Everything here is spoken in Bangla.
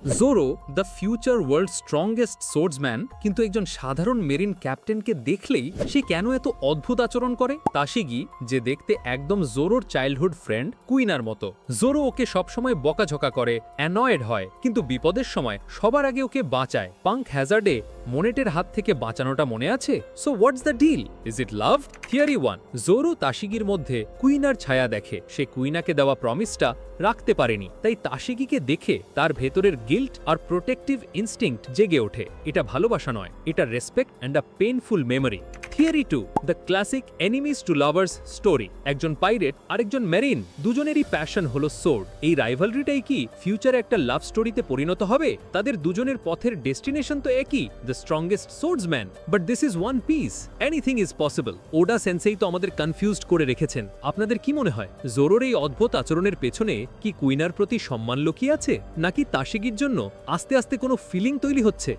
জোরো দ্য ফিউচার ওয়ার্ল্ড স্ট্রংগেস্ট সোর্সম্যান কিন্তু একজন সাধারণ মেরিন ক্যাপ্টেনকে দেখলেই সে কেন এত অদ্ভুত আচরণ করে? তাশিগি, যে দেখতে একদম জোরোর চাইল্ডহুড ফ্রেন্ড কুইনার মতো। জোরো ওকে সবসময় বকাঝকা করে, অ্যানয়েড হয়, কিন্তু বিপদের সময় সবার আগে ওকে বাঁচায়। পাঙ্ক হ্যাজার্ডে মোনেটের হাত থেকে বাঁচানোটা মনে আছে? So what's the deal? Is it love? Theory 1, Zoro তাশিগির মধ্যে কুইনার ছায়া দেখে। সে কুইনাকে দেওয়া প্রমিসটা রাখতে পারেনি, তাই তাশিগিকে দেখে তার ভেতরের গিল্ট আর প্রোটেক্টিভ ইনস্টিংক্ট জেগে ওঠে। এটা ভালোবাসা নয়, এটা respect and a painful memory. Theory 2, the classic enemies to lovers story. একজন পাইরেট আর একজন মেরিন, দুজনেরই প্যাশন হলো সোর্ড। এই রাইভালরিটাই কি ফিউচারে একটা লাভ স্টোরিতে পরিণত হবে? তাদের দুজনের পথের ডেস্টিনেশন তো একই, the strongest swordsman. But this is one piece, anything is possible. Oda sensei তো আমাদের কনফিউজড করে রেখেছেন। আপনাদের কি মনে হয়, জোরোর এই অদ্ভুত আচরণের পেছনে কি কুইনার প্রতি সম্মান লুকিয়ে আছে, নাকি তাশিগির জন্য আস্তে আস্তে কোনো ফিলিং তৈরি হচ্ছে?